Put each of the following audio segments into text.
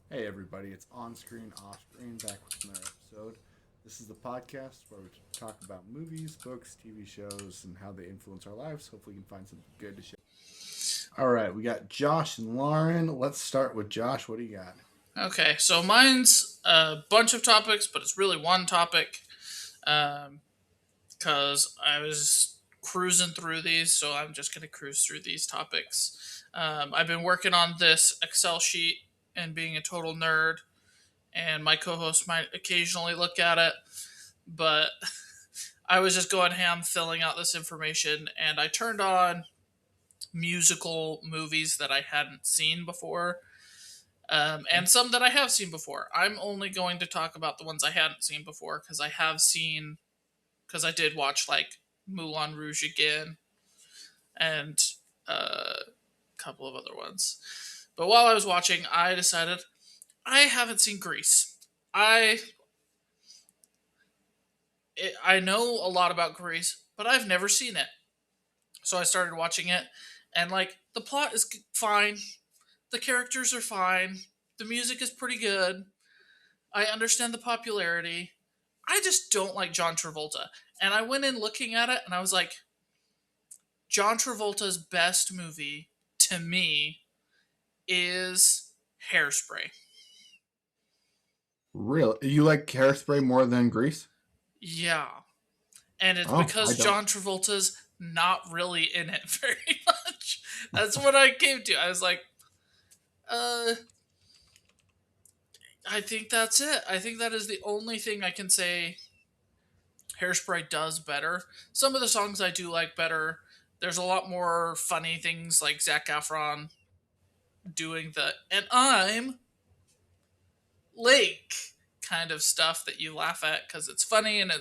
Hey everybody, it's on screen, off screen, back with another episode. This is the podcast where we talk about movies, books, TV shows, and how they influence our lives. Hopefully, you can find something good to share. All right, we got Josh and Lauren. Let's start with Josh. What do you got? Okay, so mine's a bunch of topics, but it's really one topic. Because I was cruising through these, so I'm just going to cruise through these topics. I've been working on this Excel sheet and being a total nerd, and my co host might occasionally look at it, but I was just going ham filling out this information, and I turned on musical movies that I hadn't seen before and some that I have seen before. I'm only going to talk about the ones I hadn't seen before because because I did watch like Moulin Rouge again and a couple of other ones. But while I was watching, I decided I haven't seen Grease. I know a lot about Grease, but I've never seen it. So I started watching it, and like the plot is fine, the characters are fine, the music is pretty good. I understand the popularity. I just don't like John Travolta. And I went in looking at it and I was like, John Travolta's best movie to me is Hairspray. Real? You like Hairspray more than Grease? Yeah. And it's Oh, I because don't. John Travolta's not really in it very much. That's what I came to. I was like, uh, I think that's it. I think that is the only thing I can say Hairspray does better. Some of the songs I do like better. There's a lot more funny things like Zac Efron doing the "and I'm Lake" kind of stuff that you laugh at because it's funny and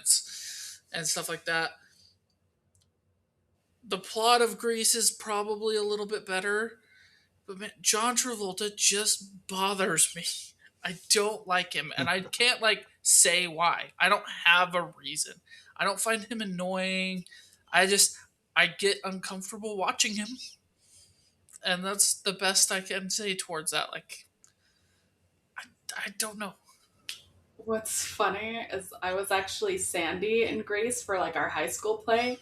stuff like that. The plot of Grease is probably a little bit better, but man, John Travolta just bothers me. I don't like him, and I can't like say why. I don't have a reason. I don't find him annoying. I just I get uncomfortable watching him, and that's the best I can say towards that. Like I don't know. What's funny is I was actually Sandy in Grease for like our high school play.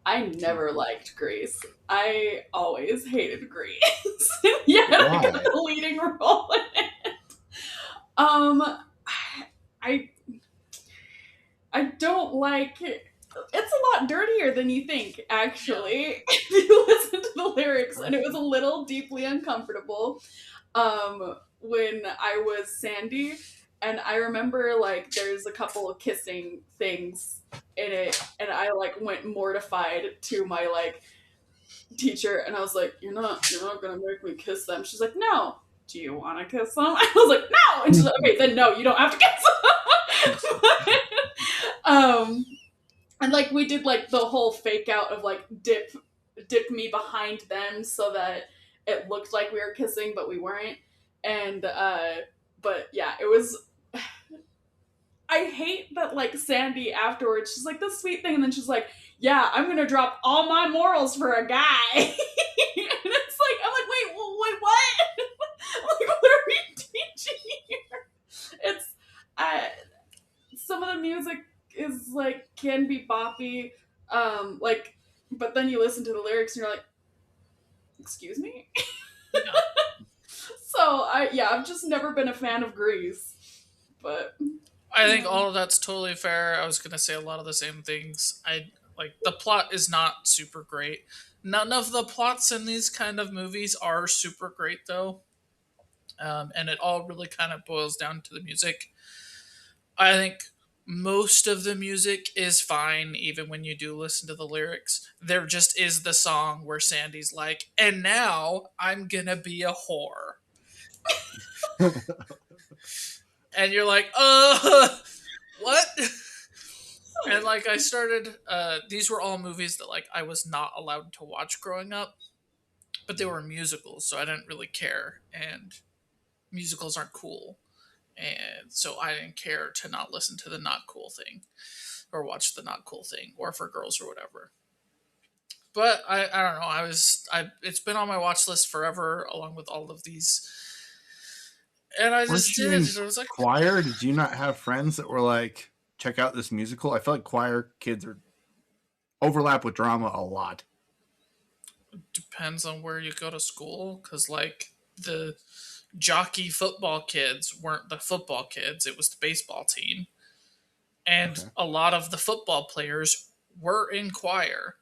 I never liked Grease. I always hated Grease. Yeah, I got Why? the leading role in it. Um, I I don't like it. It's a lot dirtier than you think, Yeah. actually. If you listen to the lyrics, and it was a little deeply uncomfortable. When I was Sandy, and I remember like there's a couple of kissing things in it, and I like went mortified to my like teacher, and I was like, "You're not gonna make me kiss them." She's like, "No." Do you want to kiss them? I was like, "No," and she's like, "Okay, then no, you don't have to kiss them." um, and like we did like the whole fake out of like dip me behind them so that it looked like we were kissing but we weren't. And but yeah, it was I hate that like Sandy afterwards she's like this sweet thing, and then she's like, yeah, I'm gonna drop all my morals for a guy. And it's like I'm like, wait, what? Like what are we teaching here? It's uh some of the music is like can be boppy, like, but then you listen to the lyrics and you're like, excuse me. Yeah. So I've just never been a fan of Grease, but I think yeah. all of that's totally fair. I was gonna say a lot of the same things. I like the plot is not super great. None of the plots in these kind of movies are super great though, and it all really kind of boils down to the music. I think most of the music is fine, even when you do listen to the lyrics. There just is the song where Sandy's like, "And now I'm gonna be a whore," and you're like, what?" And like I started these were all movies that like I was not allowed to watch growing up, but they were musicals, so I didn't really care, and musicals aren't cool. And so I didn't care to not listen to the not cool thing or watch the not cool thing or for girls or whatever. But I don't know, I it's been on my watch list forever along with all of these And I Weren't just you did. in And I was like, choir? Did you not have friends that were like, check out this musical? I feel like choir kids are overlap with drama a lot. depends on where you go to school. Because, like, the jockey football kids weren't the football kids, it was the baseball team. And Okay. a lot of the football players were in choir.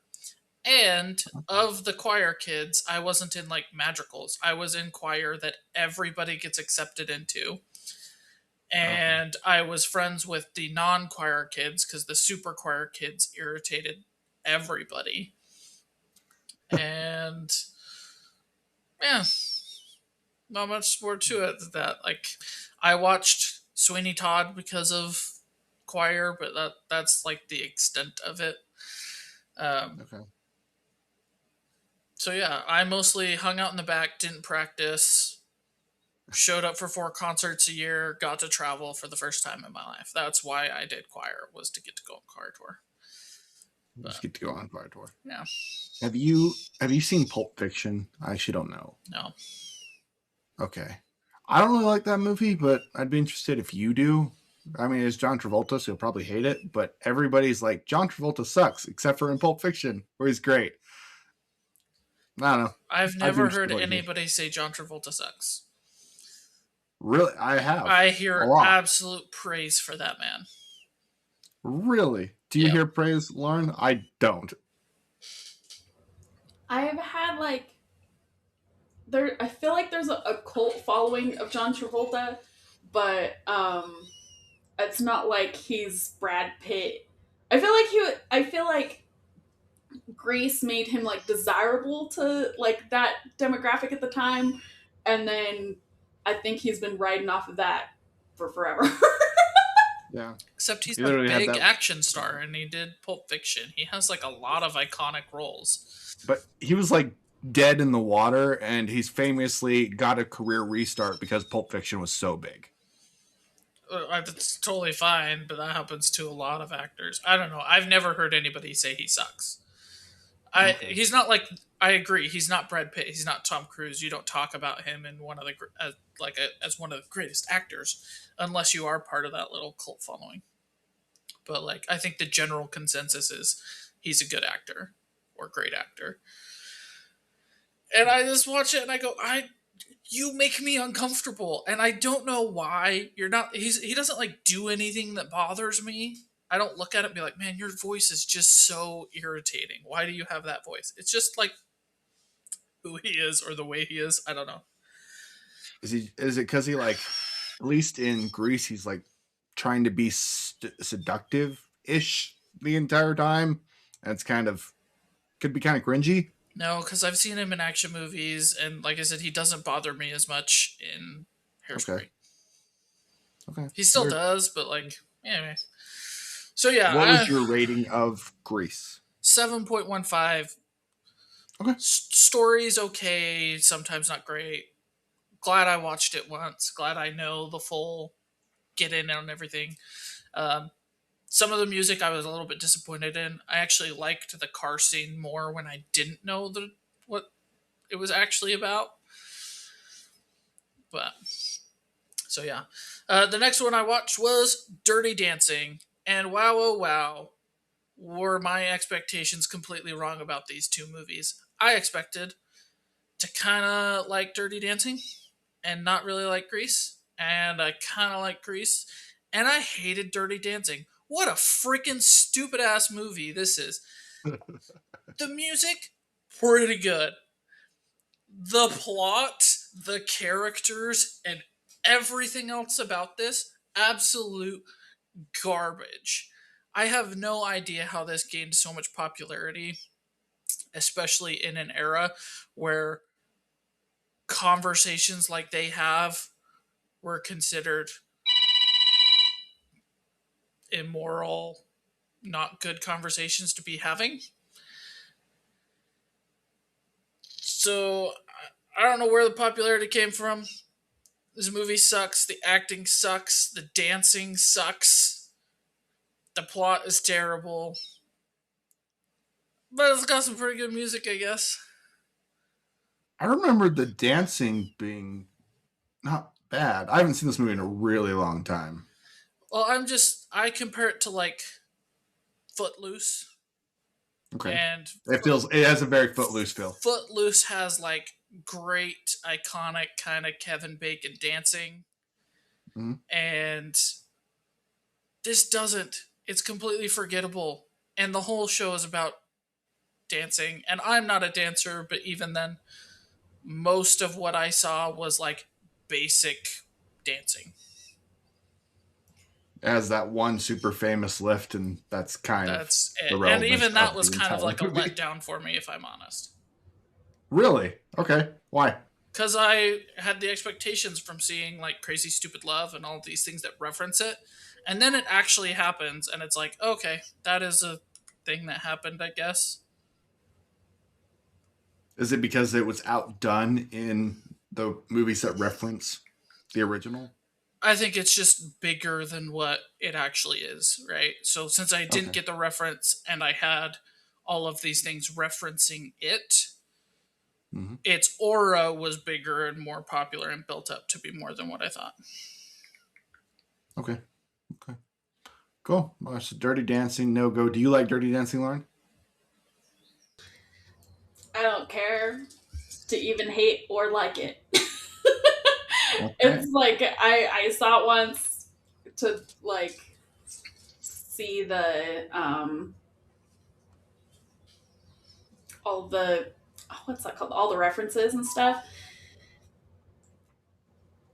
And of the choir kids, I wasn't in like madrigals. I was in choir that everybody gets accepted into. Okay. And I was friends with the non choir kids because the super choir kids irritated everybody. And yeah, not much more to it than that. Like, I watched Sweeney Todd because of choir, but that's like the extent of it. Um, Okay. so yeah, I mostly hung out in the back, didn't practice, showed up for 4 concerts a year, got to travel for the first time in my life. That's why I did choir, was to get to go on choir tour. Just But get to go on choir tour. yeah, Have you seen Pulp Fiction? I actually don't know. no. Okay. I don't really like that movie, but I'd be interested if you do. I mean, it's John Travolta, so you'll probably hate it, but everybody's like, John Travolta sucks, except for in Pulp Fiction, where he's great. I don't know. I've I'd be never interested heard what you think. anybody say John Travolta sucks. Really? I have. I A hear lot. absolute praise for that man. Really? Do you Yep. hear praise, Lauren? I don't. I've had like I feel like there's a cult following of John Travolta, but it's not like he's Brad Pitt. I feel like Grease made him like desirable to like that demographic at the time, and then I think he's been riding off of that for forever. Yeah. Except he's You a literally had big that. action star and he did Pulp Fiction. He has like a lot of iconic roles. But he was like dead in the water, and he's famously got a career restart because Pulp Fiction was so big. It's totally fine, but that happens to a lot of actors. I don't know. I've never heard anybody say he sucks. Okay. He's not like, I agree. He's not Brad Pitt. He's not Tom Cruise. You don't talk about him in one of the as one of the greatest actors, unless you are part of that little cult following. But like, I think the general consensus is he's a good actor or great actor. And I just watch it and I go, you make me uncomfortable, and I don't know why. He doesn't like do anything that bothers me. I don't look at it and be like, man, your voice is just so irritating. Why do you have that voice? It's just like who he is or the way he is. I don't know. Is it because he like, at least in Greece, he's like trying to be seductive ish the entire time, and it's could be kind of cringy. No, because I've seen him in action movies, and like I said, he doesn't bother me as much in Okay. Hairspray. Okay. He still Weird. does, but like, anyway. So yeah, What was your rating of Grease? 7.15. Okay. Story's okay, sometimes not great. Glad I watched it once. Glad I know the full get in on everything. Um, some of the music I was a little bit disappointed in. I actually liked the car scene more when I didn't know what it was actually about. But so yeah, the next one I watched was Dirty Dancing, and wow, oh wow, were my expectations completely wrong about these two movies. I expected to kind of like Dirty Dancing and not really like Grease, and I kind of like Grease, and I hated Dirty Dancing. What a freaking stupid ass movie this is. The music, pretty good. The plot, the characters, and everything else about this, absolute garbage. I have no idea how this gained so much popularity, especially in an era where conversations like they have were considered immoral, not good conversations to be having. So I don't know where the popularity came from. This movie sucks. The acting sucks. The dancing sucks. The plot is terrible. But it's got some pretty good music, I guess. I remember the dancing being not bad. I haven't seen this movie in a really long time. Well, I compare it to like Footloose, Okay. and It has a very Footloose feel. Footloose has like great iconic kind of Kevin Bacon dancing, Mm-hmm. and this doesn't. It's completely forgettable, and the whole show is about dancing. And I'm not a dancer, but even then, most of what I saw was like basic dancing. It has that one super famous lift, and that's kind of That's the it. And relevance even that of was the kind of entire like a movie. letdown for me, if I'm honest. Really? Okay. Why? Because I had the expectations from seeing like Crazy Stupid Love and all these things that reference it. And then it actually happens, and it's like, okay, that is a thing that happened, I guess. Is it because it was outdone in the movies that reference the original? I think it's just bigger than what it actually is, right? So since I didn't Okay. get the reference and I had all of these things referencing it, Mm-hmm. its aura was bigger and more popular and built up to be more than what I thought. Okay. Okay. Cool. Well, so Dirty Dancing, no go. Do you like Dirty Dancing, Lauren? I don't care to even hate or like it. Okay. It's like I saw it once to like see the all the what's that called? All the references and stuff.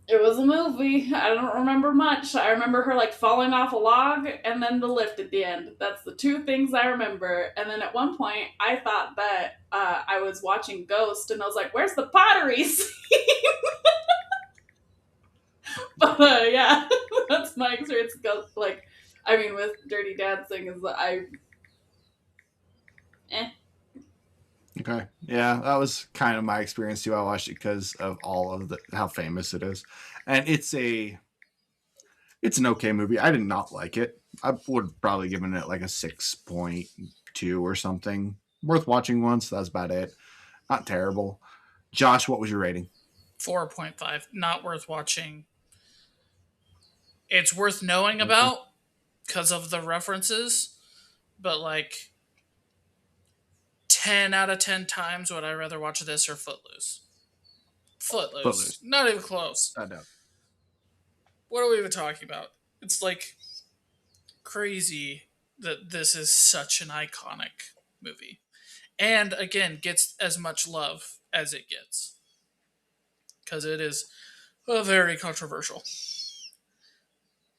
It was a movie. I don't remember much. I remember her like falling off a log and then the lift at the end. That's the two things I remember. And then at one point, I thought that I was watching Ghost, and I was like, "Where's the pottery scene?" But yeah, that's my experience. Ghost, like, I mean, with Dirty Dancing is that eh. Okay. Yeah, that was kind of my experience too. I watched it because of all of the how famous it is, and it's an okay movie. I did not like it. I would probably given it like a 6.2 or something. Worth watching once. That's about it. Not terrible. Josh, what was your rating? 4.5. Not worth watching. It's worth knowing Okay. about because of the references, but like 10 out of 10 times would I rather watch this or Footloose. Footloose. Footloose. Not even close. I know. What are we even talking about? It's like crazy that this is such an iconic movie. And again, gets as much love as it gets. Because it is very controversial.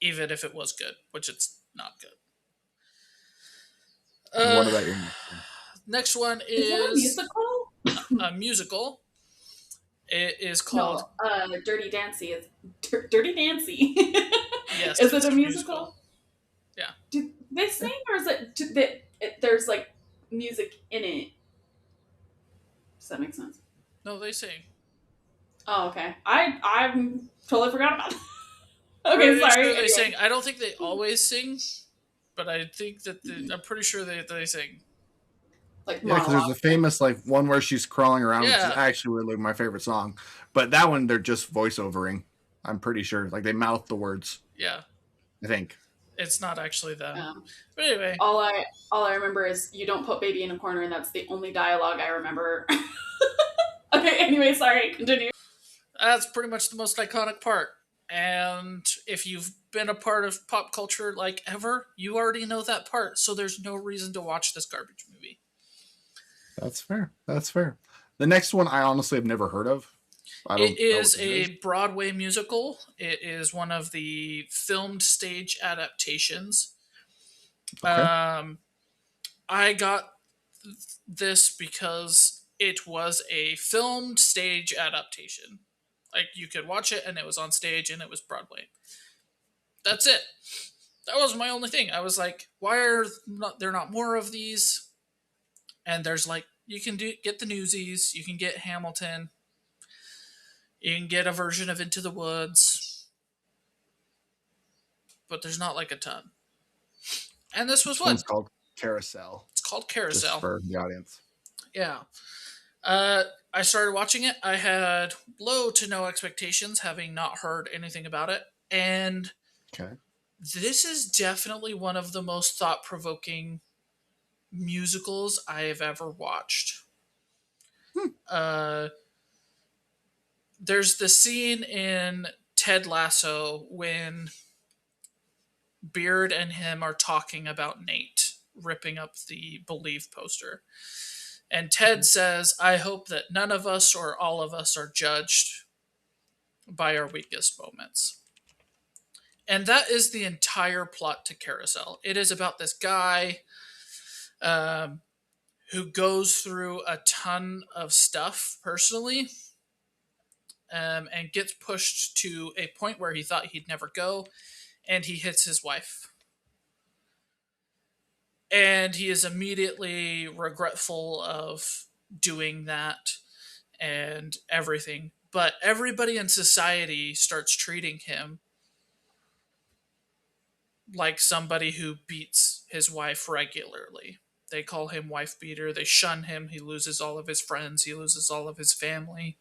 Even if it was good, which it's not good. What about your next one? Next one Is that a is musical? a musical. It is called. No, Dirty Dancy is Dirty Dancy. Yes, Is it's it a a musical? Yeah. Do they sing, or is it, there's like music in it? Does that make sense? No, they sing. Oh, okay. I'm totally forgot about that. Okay, Pretty sorry. sure they Anyway, sing. I don't think they always sing, but I think that I'm pretty sure they sing. like Yeah, because there's a monologue. famous like one where she's crawling around, which is Yeah, actually really my favorite song. But that one they're just voiceovering. I'm pretty sure, like they mouth the words. yeah. I think. It's not actually them. Um, But anyway, all I remember is "You don't put baby in a corner," and that's the only dialogue I remember. Okay. Anyway, sorry. Continue. that's pretty much the most iconic part. And if you've been a part of pop culture like ever, you already know that part. So there's no reason to watch this garbage movie. That's fair. That's fair. The next one I honestly have never heard of. I It don't know is what it is. a Broadway musical. It is one of the filmed stage adaptations. Okay. I got this because it was a filmed stage adaptation. Like you could watch it and it was on stage and it was Broadway. That's it. That was my only thing. I was like, why are there not more of these? And there's like you can get the Newsies, you can get Hamilton, you can get a version of Into the Woods, but there's not like a ton. And this was This one's one. called Carousel, It's called just Carousel. for the audience. Yeah. I started watching it. I had low to no expectations, having not heard anything about it. And Okay. this is definitely one of the most thought provoking musicals I have ever watched. Hmm. There's the scene in Ted Lasso when Beard and him are talking about Nate ripping up the Believe poster. And Ted says, I hope that none of us or all of us are judged by our weakest moments. And that is the entire plot to Carousel. It is about this guy um, who goes through a ton of stuff personally and gets pushed to a point where he thought he'd never go, and he hits his wife. And he is immediately regretful of doing that and everything. But everybody in society starts treating him like somebody who beats his wife regularly. They call him wife beater. They shun him. He loses all of his friends. He loses all of his family.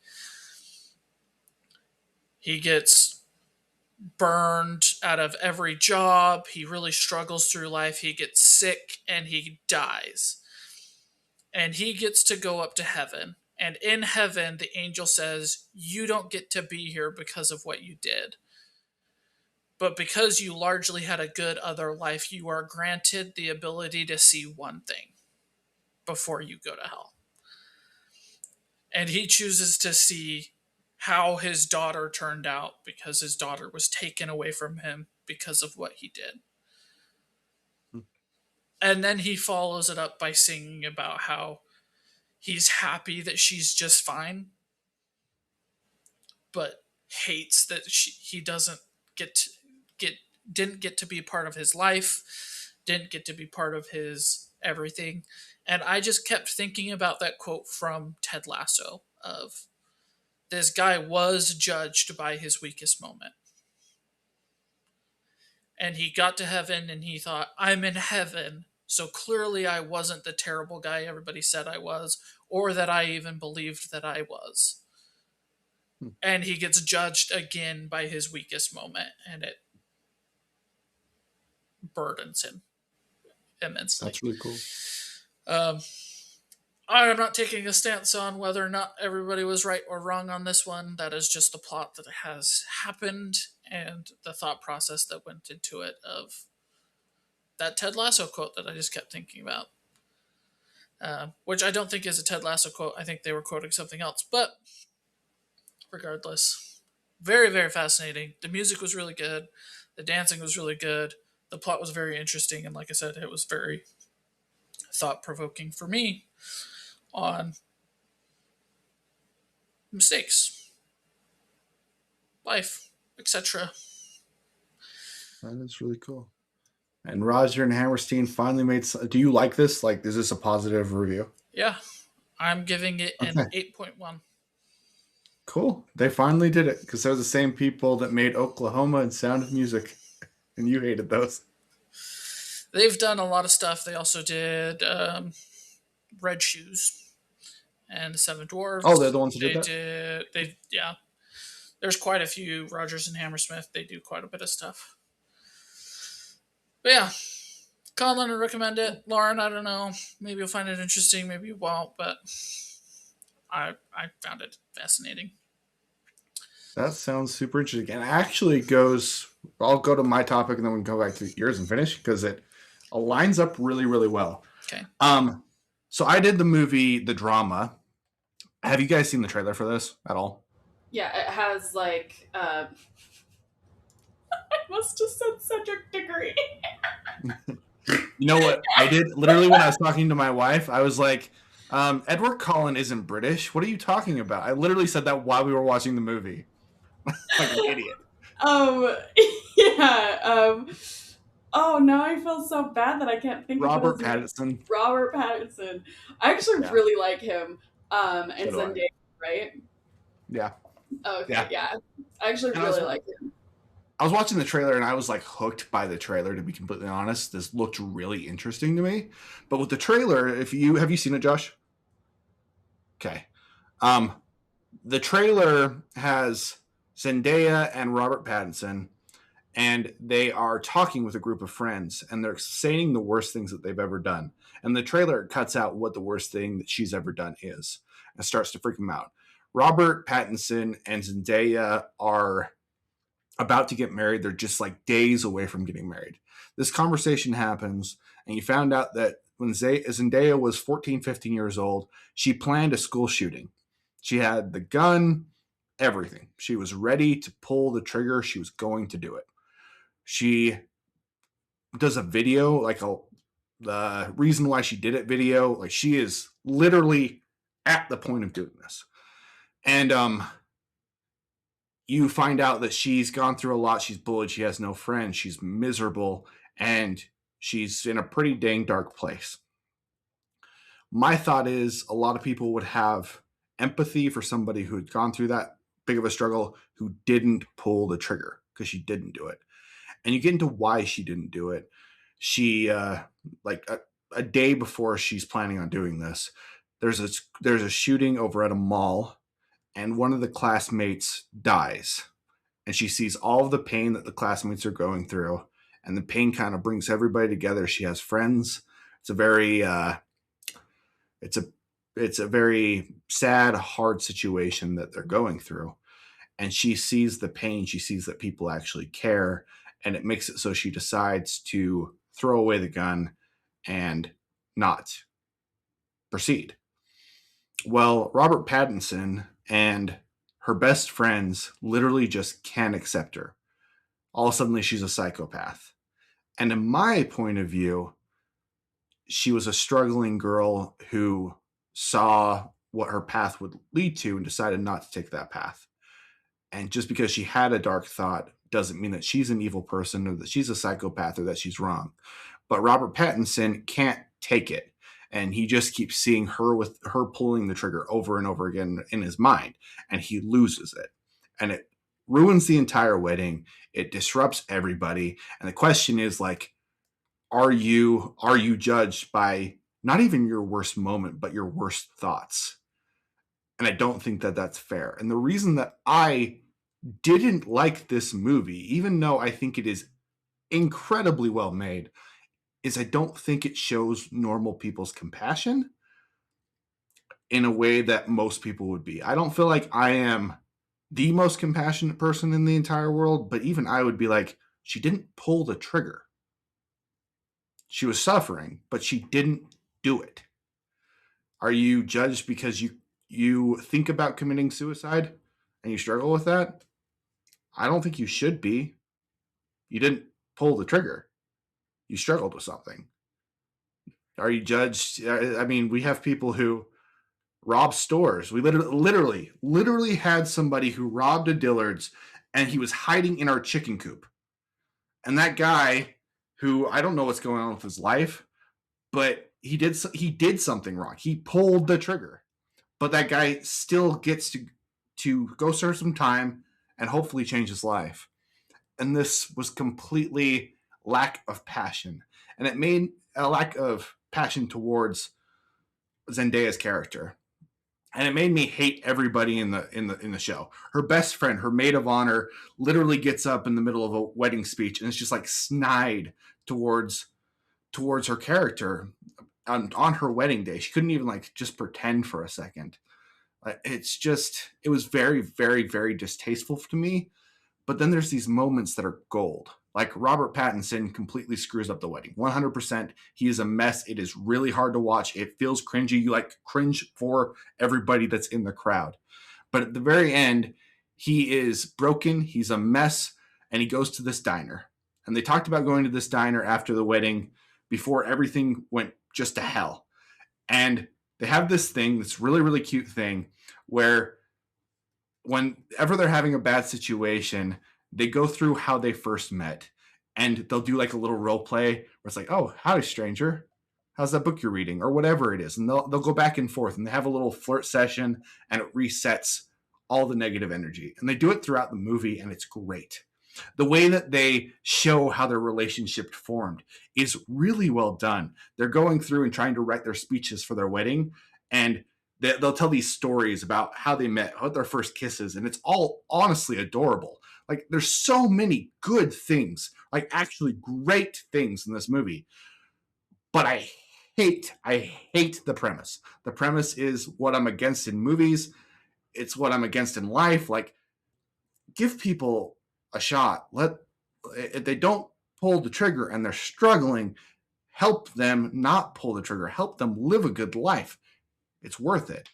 He gets burned out of every job. He really struggles through life. He gets sick and he dies. And he gets to go up to heaven. And in heaven, the angel says, you don't get to be here because of what you did. But because you largely had a good other life, you are granted the ability to see one thing before you go to hell. And he chooses to see how his daughter turned out because his daughter was taken away from him because of what he did. And then he follows it up by singing about how he's happy that she's just fine, but hates that he doesn't get didn't get to be part of his life, didn't get to be part of his everything. And I just kept thinking about that quote from Ted Lasso of this guy was judged by his weakest moment. And he got to heaven and he thought, I'm in heaven. So clearly I wasn't the terrible guy everybody said I was, or that I even believed that I was. And he gets judged again by his weakest moment, and it burdens him immensely. That's really cool. I am not taking a stance on whether or not everybody was right or wrong on this one. That is just the plot that has happened and the thought process that went into it of that Ted Lasso quote that I just kept thinking about. Which I don't think is a Ted Lasso quote. I think they were quoting something else. But regardless, very, very fascinating. The music was really good. The dancing was really good. The plot was very interesting. And like I said, it was very thought-provoking for me on mistakes, life, etc. That is really cool. And Roger and Hammerstein finally made. Do you like this? Like, is this a positive review? Yeah, I'm giving it an 8.1. Cool. They finally did it because they're the same people that made Oklahoma and Sound of Music, and you hated those. They've done a lot of stuff. They also did Red Shoes and the Seven Dwarfs. Oh, they're the ones who did that? Yeah. There's quite a few Rogers and Hammersmith. They do quite a bit of stuff. But yeah, Colin would recommend it. Lauren, I don't know. Maybe you'll find it interesting. Maybe you won't. But I found it fascinating. That sounds super interesting. And actually goes, I'll go to my topic and then we can go back to yours and finish because it aligns up really, really well. Okay. So I did the movie, the drama. Have you guys seen the trailer for this at all? Yeah, it has like I must have said Cedric Diggory. You know what? I did literally when I was talking to my wife, I was like, Edward Cullen isn't British. What are you talking about? I literally said that while we were watching the movie. Like an idiot. Yeah. Oh, now I feel so bad that I can't think Robert of his name. Pattinson. Robert Pattinson. I actually really like him. And So Zendaya, right? Yeah. Okay, yeah. I actually really like him. I was watching the trailer and I was like hooked by the trailer, to be completely honest. This looked really interesting to me. But with the trailer, have you seen it, Josh? Okay. The trailer has Zendaya and Robert Pattinson, and they are talking with a group of friends, and they're saying the worst things that they've ever done. And the trailer cuts out what the worst thing that she's ever done is, and starts to freak them out. Robert Pattinson and Zendaya are about to get married. They're just like days away from getting married. This conversation happens, and you found out that when Zendaya was 14, 15 years old, she planned a school shooting. She had the gun, everything. She was ready to pull the trigger. She was going to do it. She does a video, the reason why she did it video. Like, she is literally at the point of doing this. And you find out that she's gone through a lot. She's bullied. She has no friends. She's miserable. And she's in a pretty dang dark place. My thought is a lot of people would have empathy for somebody who had gone through that big of a struggle who didn't pull the trigger because she didn't do it. And you get into why she didn't do it. She, a day before she's planning on doing this, there's a shooting over at a mall, and one of the classmates dies. And she sees all of the pain that the classmates are going through, and the pain kind of brings everybody together. She has friends. It's a very, it's a very sad, hard situation that they're going through. And she sees the pain. She sees that people actually care, and it makes it so she decides to throw away the gun and not proceed. Well, Robert Pattinson and her best friends literally just can't accept her. All of a sudden, she's a psychopath. And in my point of view, she was a struggling girl who saw what her path would lead to and decided not to take that path. And just because she had a dark thought doesn't mean that she's an evil person or that she's a psychopath or that she's wrong. But Robert Pattinson can't take it. And he just keeps seeing her with her pulling the trigger over and over again in his mind. And he loses it. And it ruins the entire wedding. It disrupts everybody. And the question is, like, are you judged by not even your worst moment, but your worst thoughts? And I don't think that that's fair. And the reason that I didn't like this movie, even though I think it is incredibly well made, is I don't think it shows normal people's compassion in a way that most people would be. I don't feel like I am the most compassionate person in the entire world, but even I would be like, she didn't pull the trigger. She was suffering, but she didn't do it. Are you judged because you think about committing suicide and you struggle with that? I don't think you should be. You didn't pull the trigger. You struggled with something. Are you judged? I mean, we have people who rob stores. We literally had somebody who robbed a Dillard's, and he was hiding in our chicken coop. And that guy, who I don't know what's going on with his life, but he did something wrong. He pulled the trigger. But that guy still gets to go serve some time and hopefully change his life. And this was completely lack of passion. And it made a lack of passion towards Zendaya's character. And it made me hate everybody in the show. Her best friend, her maid of honor, literally gets up in the middle of a wedding speech and it's just like snide towards her character on her wedding day. She couldn't even like just pretend for a second. It was very, very, very distasteful to me. But then there's these moments that are gold. Like Robert Pattinson completely screws up the wedding. 100%. He is a mess. It is really hard to watch. It feels cringy. You like cringe for everybody that's in the crowd. But at the very end, he is broken. He's a mess. And he goes to this diner. And they talked about going to this diner after the wedding before everything went just to hell. And they have this thing, this really, really cute thing, where whenever they're having a bad situation, they go through how they first met. And they'll do like a little role play where it's like, oh, howdy, stranger. How's that book you're reading? Or whatever it is. And they'll go back and forth and they have a little flirt session and it resets all the negative energy. And they do it throughout the movie and it's great. The way that they show how their relationship formed is really well done. They're going through and trying to write their speeches for their wedding, and they'll tell these stories about how they met, how their first kisses, and it's all honestly adorable. Like there's so many good things, like actually great things in this movie. But I hate the premise. The premise is what I'm against in movies. It's what I'm against in life. Like give people a shot. Let if they don't pull the trigger and they're struggling, help them not pull the trigger. Help them live a good life. It's worth it.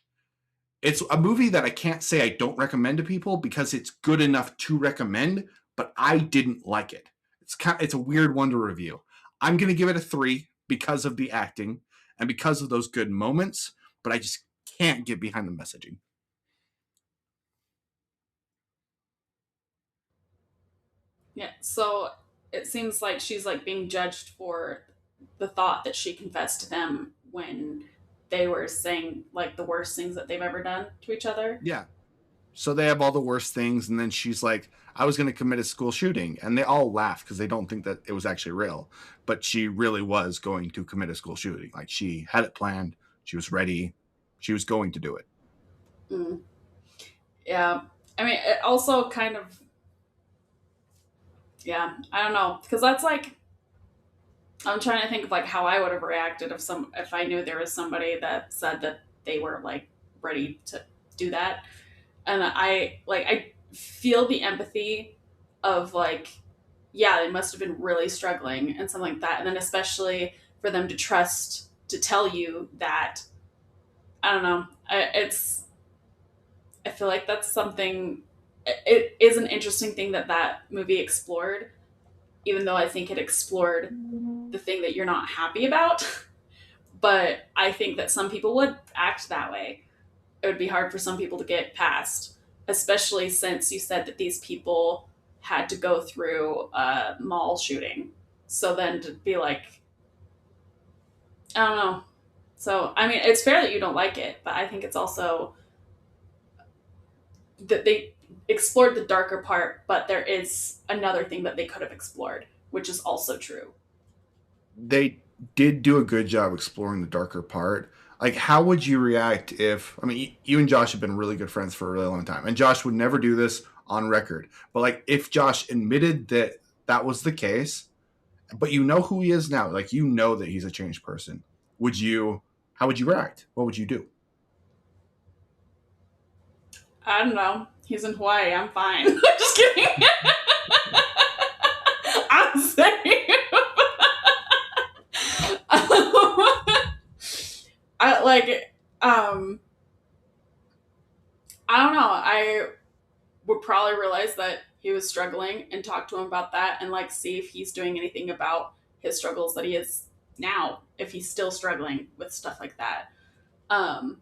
It's a movie that I can't say I don't recommend to people because it's good enough to recommend, but I didn't like it. It's a weird one to review. I'm going to give it a 3 because of the acting and because of those good moments, but I just can't get behind the messaging. Yeah, so it seems like she's like being judged for the thought that she confessed to them when they were saying like the worst things that they've ever done to each other. Yeah. So they have all the worst things, and then she's like, I was going to commit a school shooting. And they all laugh because they don't think that it was actually real. But she really was going to commit a school shooting. Like she had it planned, she was ready, she was going to do it. Mm. Yeah. I mean, it also kind of, yeah, I don't know. Because that's like, I'm trying to think of like how I would have reacted if I knew there was somebody that said that they were like ready to do that. And I feel the empathy of like, yeah, they must have been really struggling and something like that. And then especially for them to trust to tell you that, I don't know. I feel like that's something. It is an interesting thing that movie explored, even though I think it explored the thing that you're not happy about. But I think that some people would act that way. It would be hard for some people to get past, especially since you said that these people had to go through a mall shooting. So then to be like, I don't know. So, I mean, it's fair that you don't like it, but I think it's also that they explored the darker part, but there is another thing that they could have explored, which is also true. They did do a good job exploring the darker part. Like, how would you react if, I mean, you and Josh have been really good friends for a really long time, and Josh would never do this on record. But, like, if Josh admitted that that was the case, but you know who he is now, like, you know that he's a changed person, how would you react? What would you do? I don't know. He's in Hawaii. I'm fine. Just kidding. I'm saying. I like. Um. I don't know. I would probably realize that he was struggling and talk to him about that and like see if he's doing anything about his struggles that he is now, if he's still struggling with stuff like that. Um.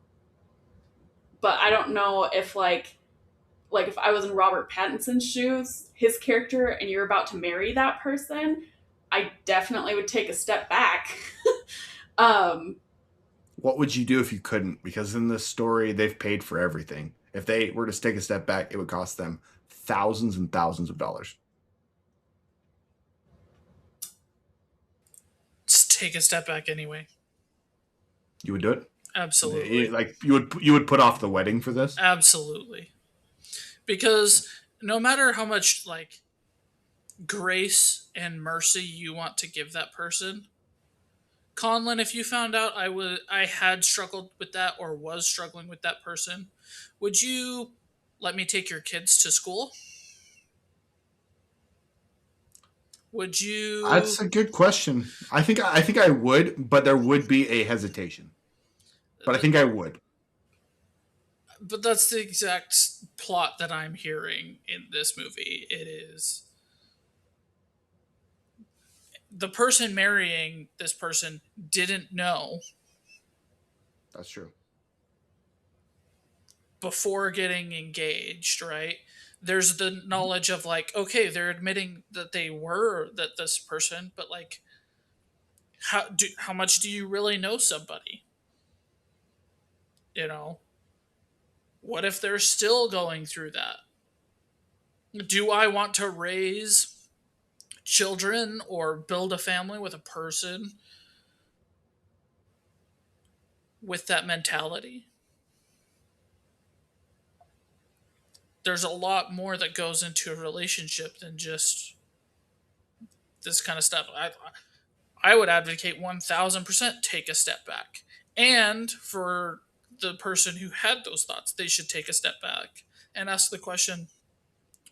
But I don't know if like if I was in Robert Pattinson's shoes, his character, and you're about to marry that person, I definitely would take a step back. um, What would you do if you couldn't? Because in this story, they've paid for everything. If they were to take a step back, it would cost them thousands and thousands of dollars. Just take a step back anyway. You would do it? Absolutely. Like you would put off the wedding for this? Absolutely. Because no matter how much like grace and mercy you want to give that person, Conlon, if you found out I had struggled with that or was struggling with that person, would you let me take your kids to school? Would you? That's a good question. I think I would, but there would be a hesitation. But I think I would. But that's the exact plot that I'm hearing in this movie. It is the person marrying this person didn't know That's true. before getting engaged, right? There's the knowledge of like, okay, they're admitting that they were that this person, but like, how much do you really know somebody? You know, what if they're still going through that? Do I want to raise children or build a family with a person with that mentality? there's a lot more that goes into a relationship than just this kind of stuff. I would advocate 1000% take a step back. And for the person who had those thoughts, they should take a step back and ask the question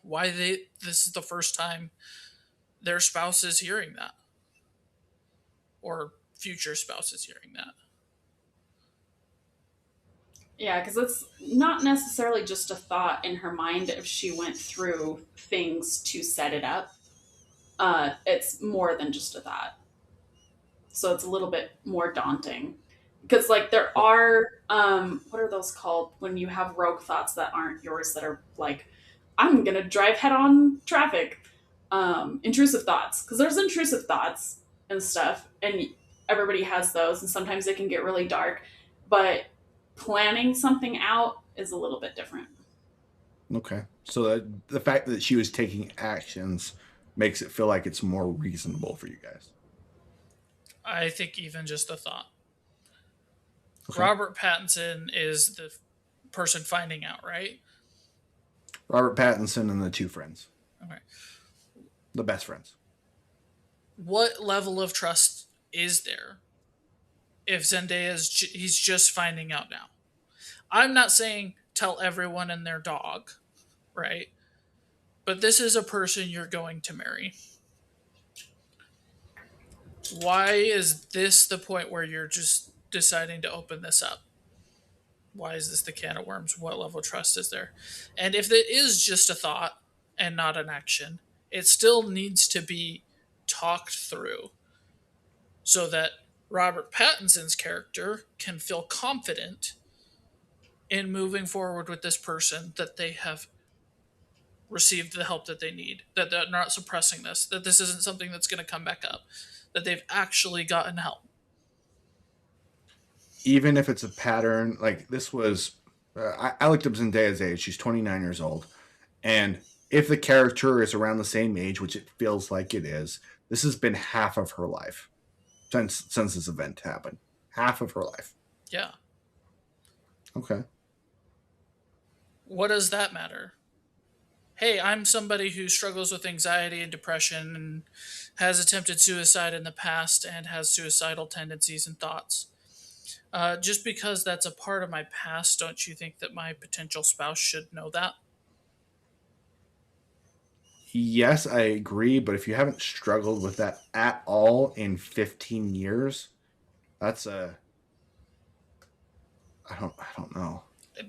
why this is the first time their spouse is hearing that, or future spouse is hearing that. Yeah, because it's not necessarily just a thought in her mind if she went through things to set it up. It's more than just a thought. So it's a little bit more daunting. Because, like, there are, what are those called? When you have rogue thoughts that aren't yours that are like, I'm going to drive head on traffic. Intrusive thoughts. Because there's intrusive thoughts and stuff. And everybody has those. And sometimes they can get really dark. But planning something out is a little bit different. Okay. So the fact that she was taking actions makes it feel like it's more reasonable for you guys. I think even just a thought. Okay. Robert Pattinson is the person finding out, right? Robert Pattinson and the two friends. Okay. The best friends. What level of trust is there if he's just finding out now? I'm not saying tell everyone and their dog, right? But this is a person you're going to marry. Why is this the point where you're just deciding to open this up? Why is this the can of worms? What level of trust is there? And if it is just a thought and not an action, it still needs to be talked through so that Robert Pattinson's character can feel confident in moving forward with this person, that they have received the help that they need, that they're not suppressing this, that this isn't something that's going to come back up, that they've actually gotten help. Even if it's a pattern, like this was, I looked up Zendaya's age. She's 29 years old. And if the character is around the same age, which it feels like it is, this has been half of her life since this event happened. Half of her life. Yeah. Okay. What does that matter? Hey, I'm somebody who struggles with anxiety and depression and has attempted suicide in the past and has suicidal tendencies and thoughts. Just because that's a part of my past, don't you think that my potential spouse should know that? Yes, I agree. But if you haven't struggled with that at all in 15 years, that's a. I don't know.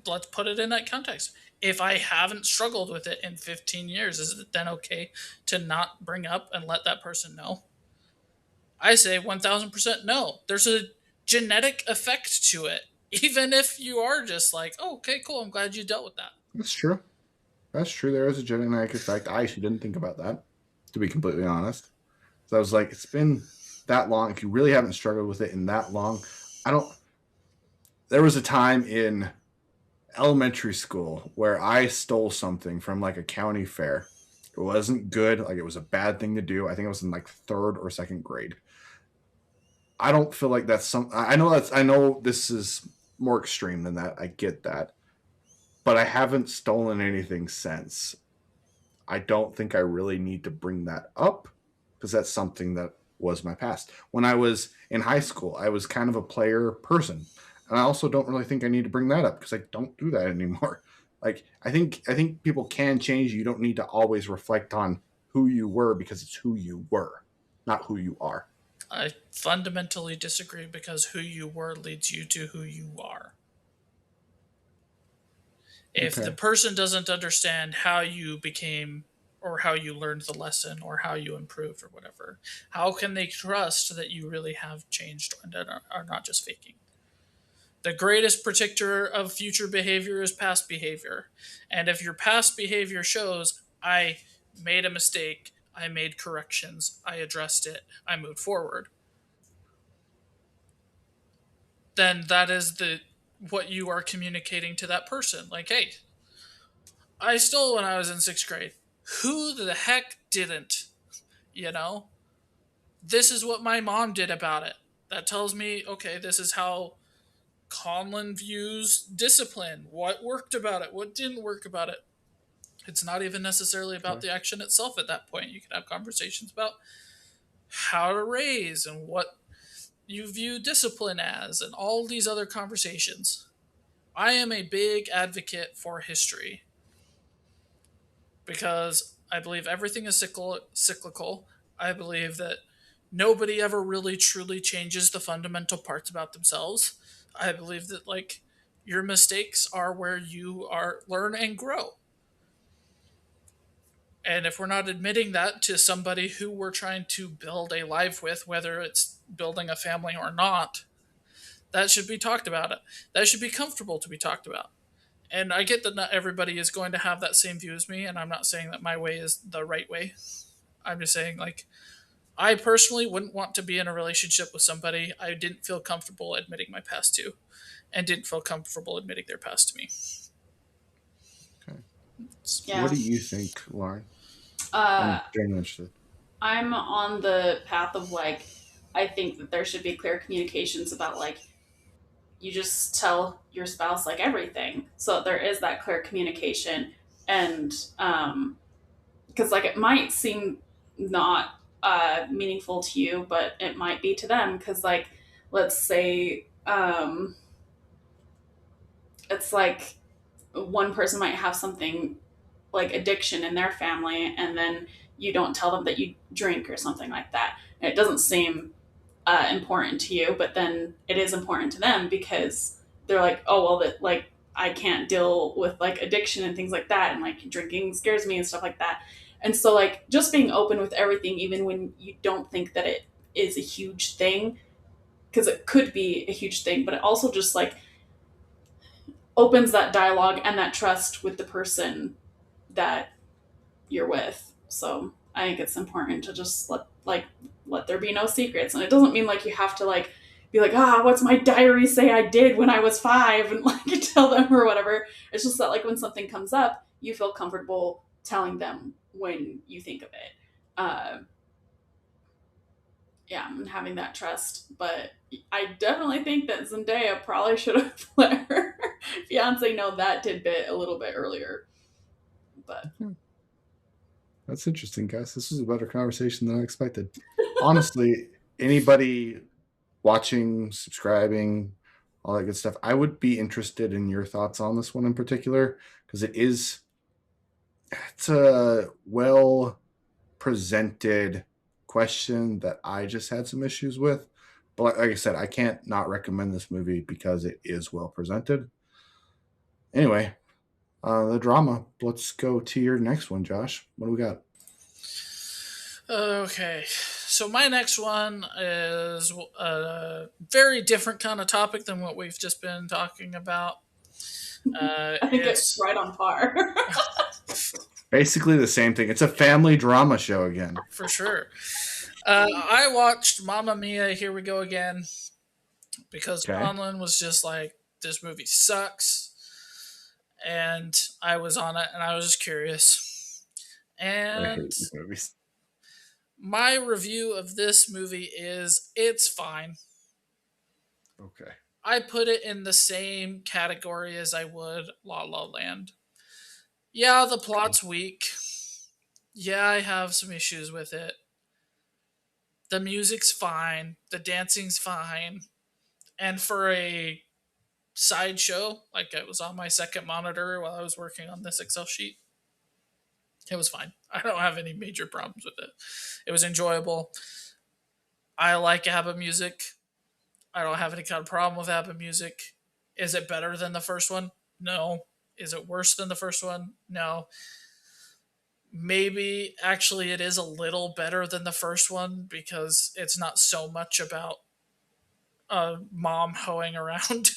Let's put it in that context. If I haven't struggled with it in 15 years, is it then okay to not bring up and let that person know? I say 1000% no. There's a genetic effect to it. Even if you are just like, oh, okay, cool, I'm glad you dealt with that. That's true. That's true. There is a genetic effect. I actually didn't think about that, to be completely honest. So I was like, it's been that long. If you really haven't struggled with it in that long, there was a time in elementary school where I stole something from like a county fair. It wasn't good. Like it was a bad thing to do. I think I was in like third or second grade. I don't feel like that's I know this is more extreme than that. I get that. But I haven't stolen anything since. I don't think I really need to bring that up because that's something that was my past. When I was in high school, I was kind of a player person. And I also don't really think I need to bring that up because I don't do that anymore. Like I think people can change. You don't need to always reflect on who you were because it's who you were, not who you are. I fundamentally disagree because who you were leads you to who you are. If the person doesn't understand how you became or how you learned the lesson or how you improved or whatever, how can they trust that you really have changed and are not just faking? The greatest predictor of future behavior is past behavior. And if your past behavior shows, I made a mistake, I made corrections, I addressed it, I moved forward, then that is what you are communicating to that person. Like, hey, I stole when I was in 6th grade. Who the heck didn't? You know? This is what my mom did about it. That tells me, okay, this is how Conlon views discipline. What worked about it? What didn't work about it? It's not even necessarily about Okay. the action itself at that point. You can have conversations about how to raise and what you view discipline as and all these other conversations. I am a big advocate for history because I believe everything is cyclical. I believe that nobody ever really truly changes the fundamental parts about themselves. I believe that like your mistakes are where you are learn and grow. And if we're not admitting that to somebody who we're trying to build a life with, whether it's building a family or not, that should be talked about. That should be comfortable to be talked about. And I get that not everybody is going to have that same view as me, and I'm not saying that my way is the right way. I'm just saying, like, I personally wouldn't want to be in a relationship with somebody I didn't feel comfortable admitting my past to, and didn't feel comfortable admitting their past to me. Okay. Yeah. What do you think, Lauren? Uh, I'm very interested. I'm on the path of like, I think that there should be clear communications about like, you just tell your spouse like everything, so there is that clear communication, and because like it might seem not meaningful to you, but it might be to them. Because like, let's say it's like one person might have something like addiction in their family, and then you don't tell them that you drink or something like that. And it doesn't seem important to you, but then it is important to them because they're like, oh well, that like I can't deal with like addiction and things like that, and like drinking scares me and stuff like that. And so like just being open with everything, even when you don't think that it is a huge thing, because it could be a huge thing, but it also just like opens that dialogue and that trust with the person that you're with. So I think it's important to just let there be no secrets. And it doesn't mean like you have to like be like, what's my diary say I did when I was 5 and like tell them or whatever. It's just that like when something comes up, you feel comfortable telling them when you think of it. Yeah, and having that trust. But I definitely think that Zendaya probably should have let her fiance know that tidbit a little bit earlier. But That's interesting, guys. This was a better conversation than I expected. Honestly, anybody watching, subscribing, all that good stuff, I would be interested in your thoughts on this one in particular because it's a well presented question that I just had some issues with. But like I said, I can't not recommend this movie because it is well presented. Anyway, the drama. Let's go to your next one, Josh. What do we got? Okay, so my next one is a very different kind of topic than what we've just been talking about. I think it's right on par. Basically the same thing. It's a family drama show again. For sure. I watched Mamma Mia, Here We Go Again, because Okay. Conlon was just like, this movie sucks. And I was on it and I was just curious. I And hate these movies. my review of this movie is it's fine. Okay. I put it in the same category as I would La La Land. Yeah, the plot's weak. Yeah, I have some issues with it. The music's fine. The dancing's fine. And for a sideshow, like it was on my second monitor while I was working on this Excel sheet, it was fine. I don't have any major problems with it. It was enjoyable. I like ABBA music. I don't have any kind of problem with ABBA music. Is it better than the first one? No. Is it worse than the first one? No. Maybe actually it is a little better than the first one because it's not so much about a mom hoeing around.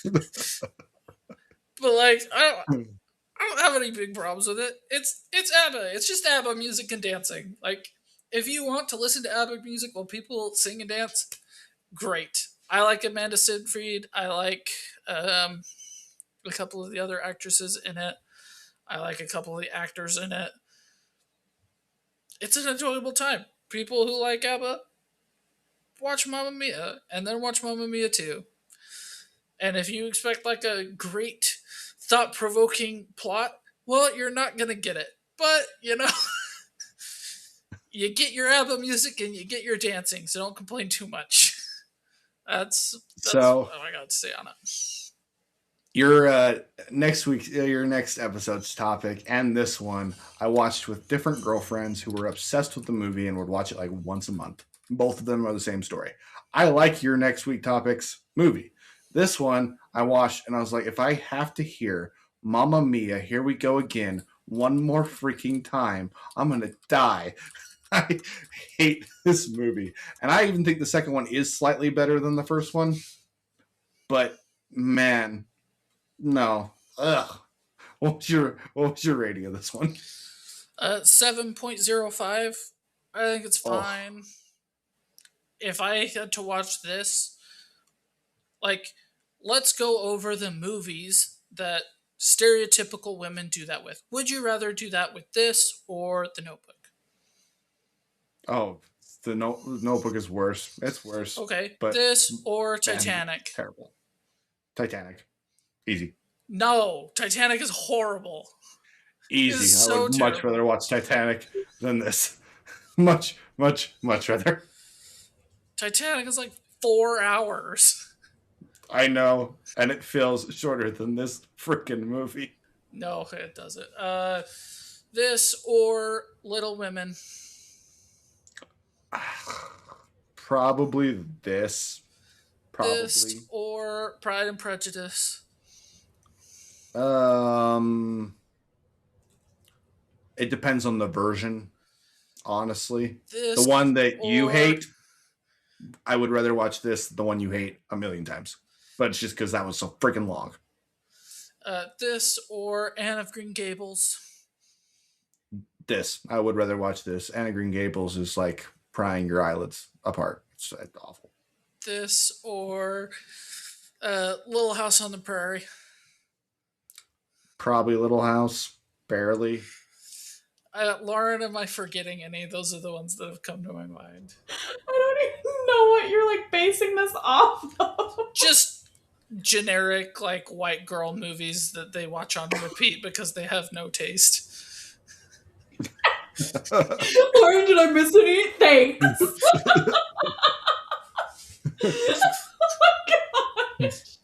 But like I don't have any big problems with it. It's ABBA. It's just ABBA music and dancing. Like if you want to listen to ABBA music while people sing and dance, great. I like Amanda Seyfried. I like a couple of the other actresses in it. I like a couple of the actors in it. It's an enjoyable time. People who like ABBA, watch Mamma Mia, and then watch Mamma Mia 2. And if you expect like a great thought-provoking plot, well, you're not gonna get it, but you get your ABBA music and you get your dancing, so don't complain too much. That's So all I got to say on it. your your next episode's topic and this one I watched with different girlfriends who were obsessed with the movie and would watch it like once a month. Both of them are the same story. I like your next week topics movie. This one I watched and I was like, if I have to hear Mamma Mia, here we go again one more freaking time, I'm gonna die. I hate this movie. And I even think the second one is slightly better than the first one. But man, no. Ugh. What was your rating of this one? 7.05. I think it's Oh. fine. If I had to watch this, like, let's go over the movies that stereotypical women do that with. Would you rather do that with this or The Notebook? Oh, the Notebook is worse. It's worse. Okay, but this or man, Titanic? terrible. Titanic. Easy. No, Titanic is horrible. Easy. It's I so would much terrible. rather watch Titanic than this. Much rather. Titanic is like 4 hours. I know. And it feels shorter than this freaking movie. No, it doesn't. This or Little Women? Probably this. Probably. This or Pride and Prejudice? It depends on the version, honestly. This The one that you or- hate, I would rather watch this, the one you hate, a million times. But it's just because that was so freaking long. This or Anne of Green Gables? This. I would rather watch this. Anne of Green Gables is like prying your eyelids apart. It's awful. This or Little House on the Prairie? Probably Little House. Barely. Lauren, am I forgetting any? Those are the ones that have come to my mind. I don't even know what you're like basing this off of. Just generic, like, white girl movies that they watch on repeat because they have no taste. Lauren, did I miss any? Thanks. Oh my gosh.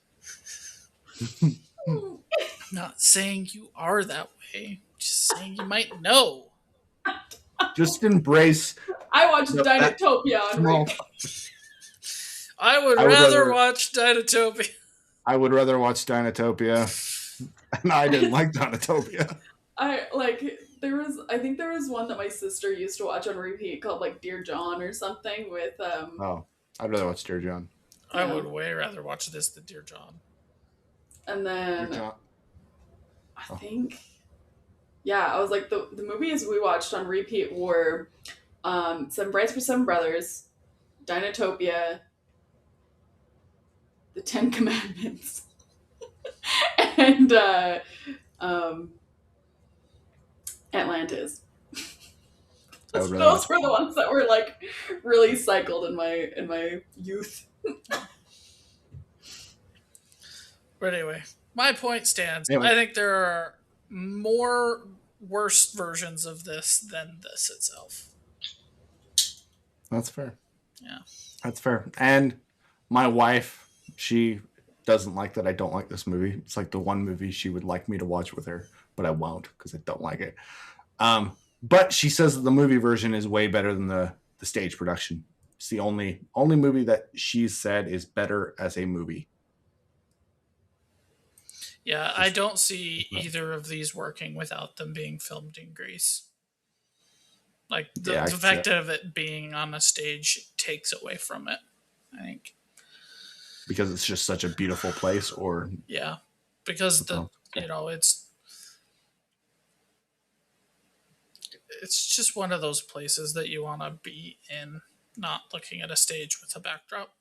Not saying you are that way. Just saying you might know. Just embrace. I watched No, that- Dinotopia on small- repeat. I would I would rather rather- watch Dinotopia. I would rather watch Dinotopia. And I didn't like Dinotopia. I think there was one that my sister used to watch on repeat called like Dear John or something with Oh, I'd rather watch Dear John. I Yeah. would way rather watch this than Dear John. and Dear then John. I think I was like the movies we watched on repeat were Seven Brides for Seven Brothers, Dinotopia, The Ten Commandments, and Atlantis. I would rather Those watch- were the ones that were like really cycled in my youth. But anyway, my point stands. Anyway. I think there are more worse versions of this than this itself. That's fair. Yeah. That's fair. And my wife, she doesn't like that I don't like this movie. It's like the one movie she would like me to watch with her, but I won't because I don't like it. But she says that the movie version is way better than the stage production. It's the only movie that she's said is better as a movie. Yeah, I don't see either of these working without them being filmed in Greece. Like, the Yeah, I can see fact of it being on a stage takes away from it, I think. Because it's just such a beautiful place, or Yeah, because Oh, okay. it's just one of those places that you want to be in, not looking at a stage with a backdrop.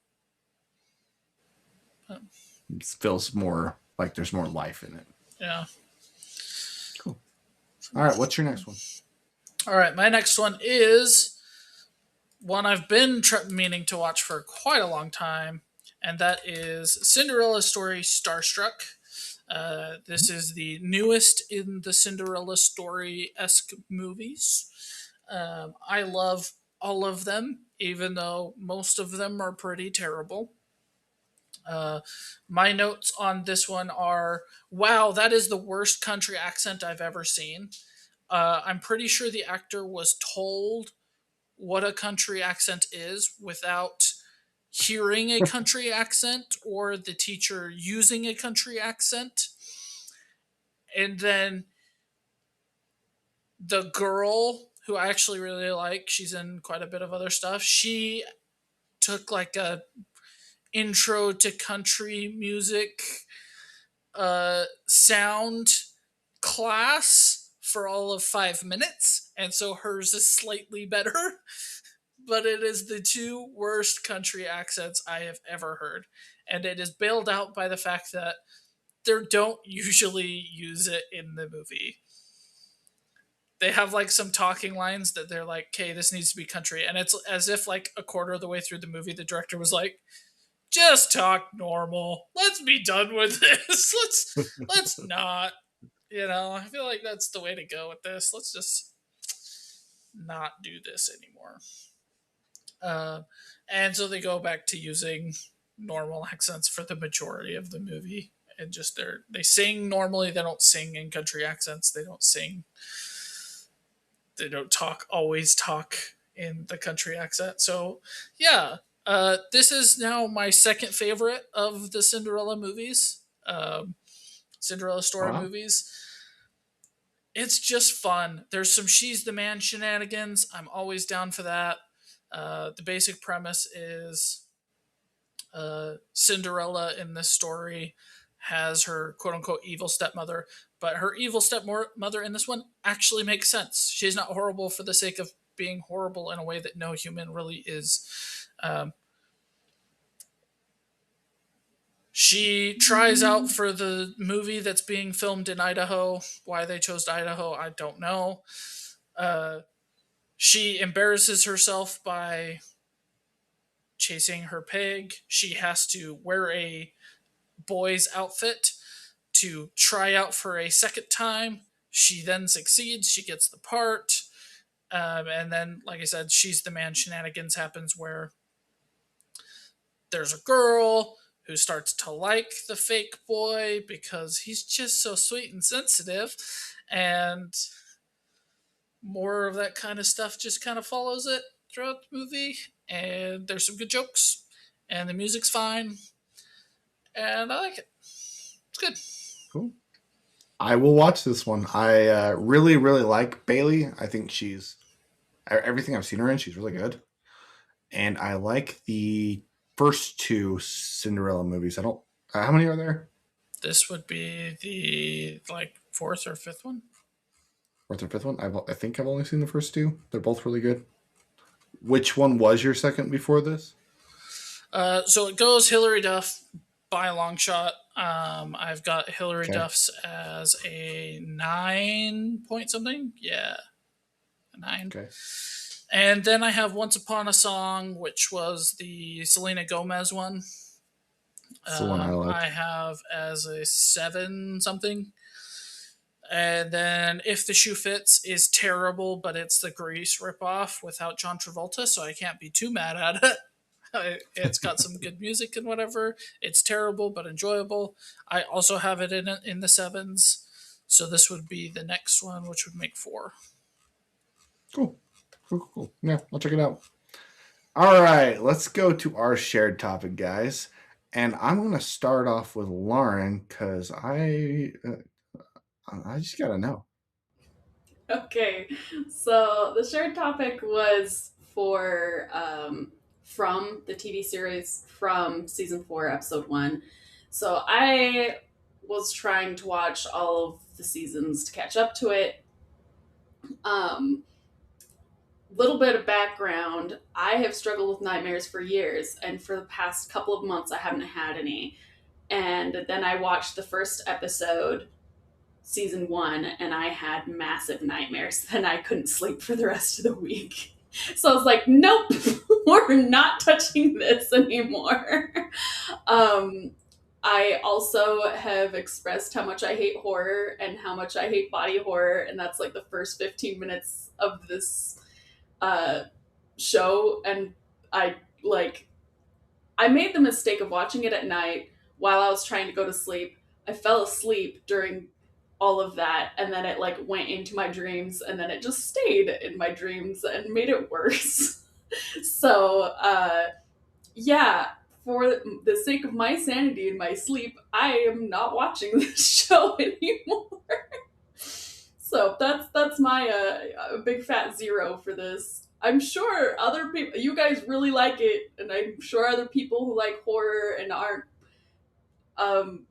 it feels more like there's more life in it. Yeah. All right, what's your next one? All right, my next one is one I've been meaning to watch for quite a long time, and that is Cinderella's story, Starstruck. This is the newest in the Cinderella story-esque movies. I love all of them, even though most of them are pretty terrible. Uh, my notes on this one are: wow, that is the worst country accent I've ever seen. I'm pretty sure the actor was told what a country accent is without hearing a country accent or the teacher using a country accent. And then the girl, who I actually really like, she's in quite a bit of other stuff. She took like a intro to country music sound class for all of 5 minutes, and so hers is slightly better. But it is the two worst country accents I have ever heard, and it is bailed out by the fact that they don't usually use it in the movie. They have like some talking lines that they're like, "Okay, this needs to be country," and it's as if like a quarter of the way through the movie, the director was like, "Just talk normal. Let's be done with this. Let's not." I feel like that's the way to go with this. Let's just not do this anymore. Uh, and so they go back to using normal accents for the majority of the movie, and just they sing normally. They don't sing in country accents. They don't sing. They don't always talk in the country accent. So yeah, this is now my second favorite of the Cinderella movies. Cinderella story Wow. movies. It's just fun. There's some she's the man shenanigans. I'm always down for that. The basic premise is Cinderella in this story has her quote unquote evil stepmother, but her evil stepmother in this one actually makes sense. She's not horrible for the sake of being horrible in a way that no human really is. She tries out for the movie that's being filmed in Idaho. Why they chose Idaho, I don't know. She embarrasses herself by chasing her pig. She has to wear a boy's outfit to try out for a second time. She then succeeds. She gets the part. And then, like I said, she's the man shenanigans happens where there's a girl who starts to like the fake boy because he's just so sweet and sensitive. And more of that kind of stuff just kind of follows it throughout the movie. And there's some good jokes. And the music's fine. And I like it. It's good. Cool. I will watch this one. I really, really like Bailey. I think she's everything I've seen her in. She's really good, and I like the first two Cinderella movies. I don't. How many are there? This would be the fourth or fifth one. Fourth or fifth one? I think I've only seen the first two. They're both really good. Which one was your second before this? So it goes Hilary Duff by a long shot. I've got Hilary Duff's as a 9 point something. Yeah, a 9. Okay. And then I have Once Upon a Song, which was the Selena Gomez one. That's the one I like. I have as a 7 something. And then If the Shoe Fits is terrible, but it's the Grease ripoff without John Travolta, so I can't be too mad at it. It's got some good music and whatever. It's terrible but enjoyable. I also have it in the 7s, so this would be the next one, which would make 4. Cool. Yeah, I'll check it out. All right, let's go to our shared topic, guys. And I'm going to start off with Lauren because I just got to know. Okay, so the shared topic was for from the TV series from season 4, episode 1. So I was trying to watch all of the seasons to catch up to it. Little bit of background, I have struggled with nightmares for years, and for the past couple of months I haven't had any. And then I watched the first episode, season 1, and I had massive nightmares. Then I couldn't sleep for the rest of the week. So I was like, nope, we're not touching this anymore. I also have expressed how much I hate horror and how much I hate body horror, and that's like the first 15 minutes of this uh, show. And I like I made the mistake of watching it at night while I was trying to go to sleep. I fell asleep during all of that, and then it like went into my dreams, and then it just stayed in my dreams and made it worse. So yeah, for the sake of my sanity and my sleep, I am not watching this show anymore. So that's my big fat zero for this. I'm sure other people, you guys really like it, and I'm sure other people who like horror and aren't um,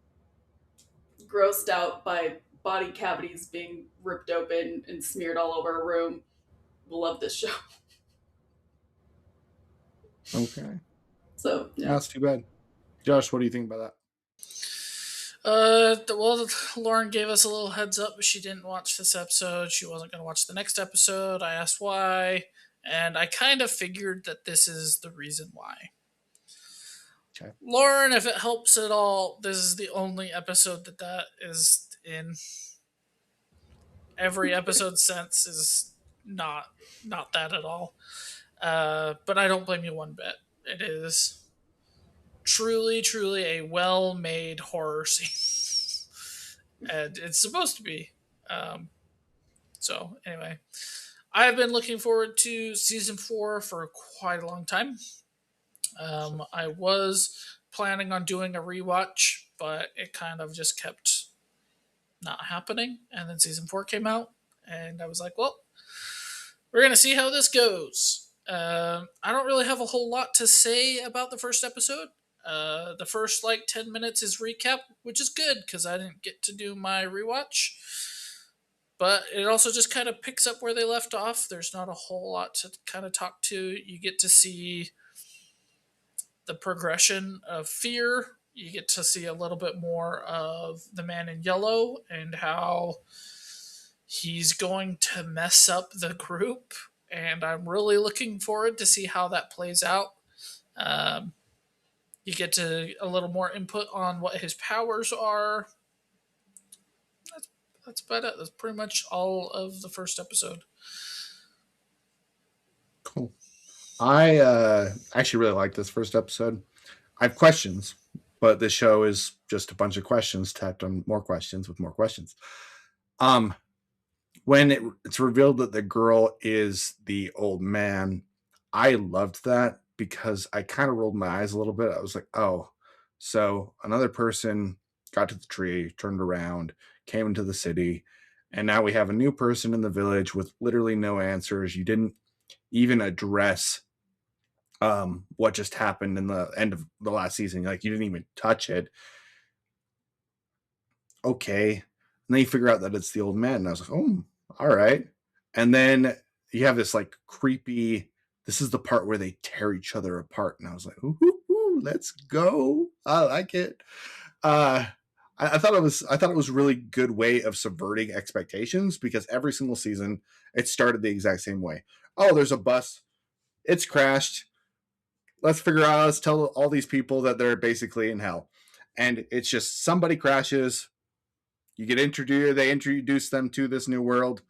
grossed out by body cavities being ripped open and smeared all over a room will love this show. Okay. So yeah. That's too bad. Josh, what do you think about that? Well, Lauren gave us a little heads up. She didn't watch this episode. She wasn't going to watch the next episode. I asked why, and I kind of figured that this is the reason why. Okay. Lauren, if it helps at all, this is the only episode that is in. Every episode since is not that at all. But I don't blame you one bit. It is truly a well-made horror scene, and it's supposed to be. So anyway, I've been looking forward to season 4 for quite a long time. I was planning on doing a rewatch, but it kind of just kept not happening. And then season 4 came out, and I was like, well, we're going to see how this goes. I don't really have a whole lot to say about the first episode. The first like 10 minutes is recap, which is good because I didn't get to do my rewatch. But it also just kind of picks up where they left off. There's not a whole lot to kind of talk to. You get to see the progression of fear. You get to see a little bit more of the man in yellow and how he's going to mess up the group. And I'm really looking forward to see how that plays out. You get to a little more input on what his powers are. That's about it. That's pretty much all of the first episode. Cool. I actually really like this first episode. I have questions, but the show is just a bunch of questions tapped on more questions with more questions. When it's revealed that the girl is the old man, I loved that because I kind of rolled my eyes a little bit. I was like, oh, so another person got to the tree, turned around, came into the city, and now we have a new person in the village with literally no answers. You didn't even address what just happened in the end of the last season. Like, you didn't even touch it. Okay. And then you figure out that it's the old man. And I was like, oh, all right. And then you have this like creepy, this is the part where they tear each other apart. And I was like, ooh, let's go. I like it. I thought it was a really good way of subverting expectations because every single season it started the exact same way. Oh, there's a bus. It's crashed. Let's figure out, let's tell all these people that they're basically in hell. And it's just somebody crashes. You get introduced, they introduce them to this new world.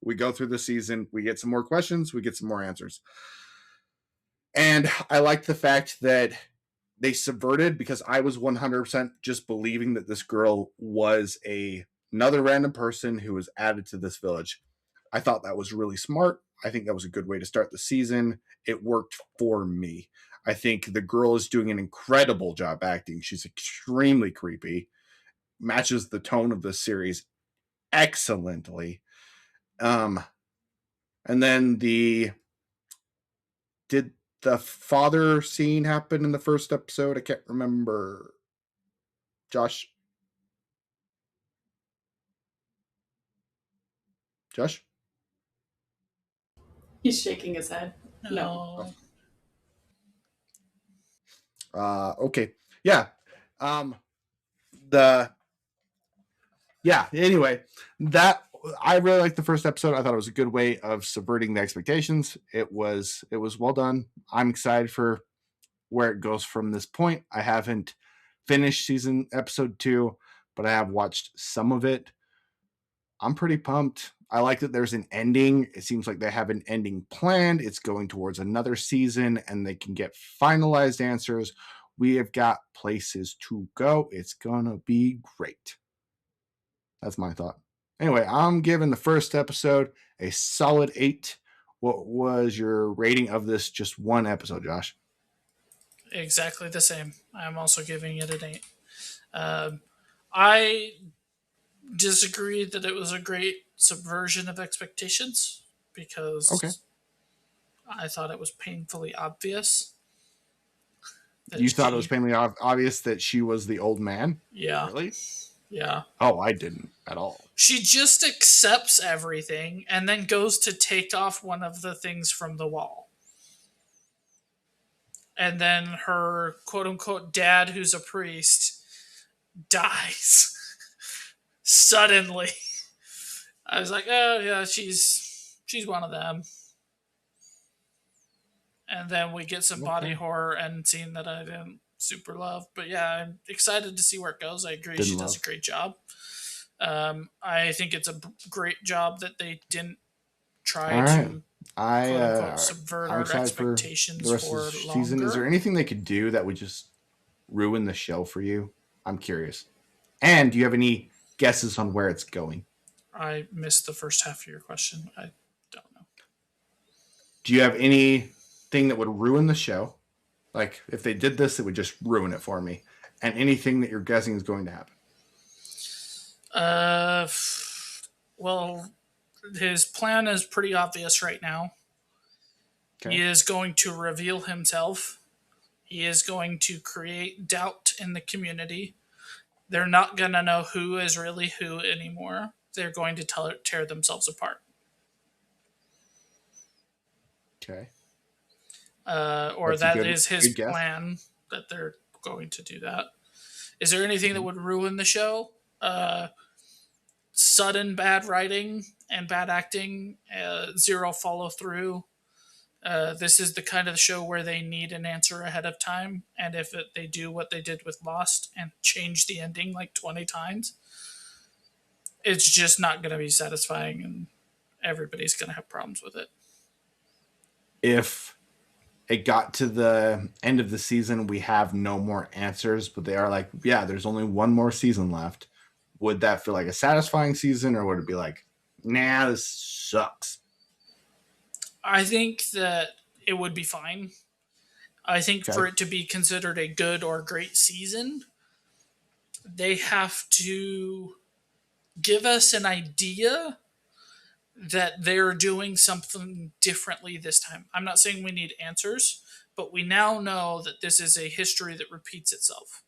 We go through the season. We get some more questions. We get some more answers. And I like the fact that they subverted, because I was 100% just believing that this girl was another random person who was added to this village. I thought that was really smart. I think that was a good way to start the season. It worked for me. I think the girl is doing an incredible job acting. She's extremely creepy. Matches the tone of the series excellently. And then did the father scene happen in the first episode? I can't remember. Josh? He's shaking his head. No. Okay. Yeah. Anyway, that I really liked the first episode. I thought it was a good way of subverting the expectations. It was well done. I'm excited for where it goes from this point. I haven't finished episode 2, but I have watched some of it. I'm pretty pumped. I like that there's an ending. It seems like they have an ending planned. It's going towards another season, and they can get finalized answers. We have got places to go. It's gonna be great. That's my thought. Anyway, I'm giving the first episode a solid 8. What was your rating of this just one episode, Josh? Exactly the same. I'm also giving it an 8. I disagree that it was a great subversion of expectations because Okay. I thought it was painfully obvious. You thought it was painfully obvious that she was the old man? Yeah. Really? Yeah. Oh, I didn't at all. She just accepts everything and then goes to take off one of the things from the wall. And then her quote unquote dad, who's a priest, dies suddenly. I was like, oh yeah, she's one of them. And then we get some body horror and scene that I didn't super love. But yeah, I'm excited to see where it goes. I agree, she does a great job. I think it's a great job that they didn't try to quote unquote subvert our expectations for the rest of the season. Is there anything they could do that would just ruin the show for you? I'm curious. And do you have any guesses on where it's going? I missed the first half of your question. I don't know. Do you have anything that would ruin the show? Like, if they did this, it would just ruin it for me. And anything that you're guessing is going to happen? Well, his plan is pretty obvious right now. Okay. He is going to reveal himself. He is going to create doubt in the community. They're not going to know who is really who anymore. They're going to tear themselves apart. Okay. Or that is his plan, that they're going to do that. Is there anything that would ruin the show? Sudden bad writing and bad acting, zero follow through. This is the kind of show where they need an answer ahead of time, and if they do what they did with Lost and change the ending like 20 times, it's just not going to be satisfying, and everybody's going to have problems with it. If it got to the end of the season, we have no more answers, but they are like, yeah, there's only one more season left. Would that feel like a satisfying season, or would it be like, nah, this sucks? I think that it would be fine. I think for it to be considered a good or great season, they have to give us an idea that they're doing something differently this time. I'm not saying we need answers, but we now know that this is a history that repeats itself.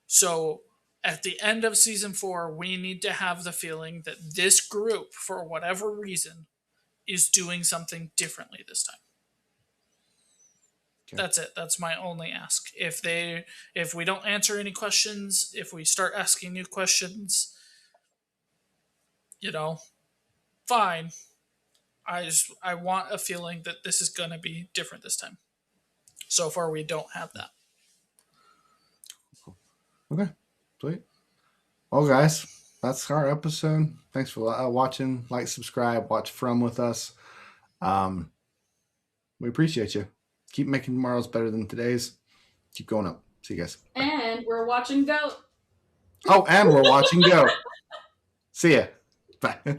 So at the end of season 4, we need to have the feeling that this group, for whatever reason, is doing something differently this time. Okay. That's it. That's my only ask. If we don't answer any questions, if we start asking new questions, fine. I want a feeling that this is going to be different this time. So far, we don't have that. Okay, sweet. Well, guys, that's our episode. Thanks for watching. Like, subscribe, watch From with us. We appreciate you. Keep making tomorrows better than today's. Keep going up. See you guys. Bye. And we're watching Goat. Oh, and we're watching Goat. See ya. Bye.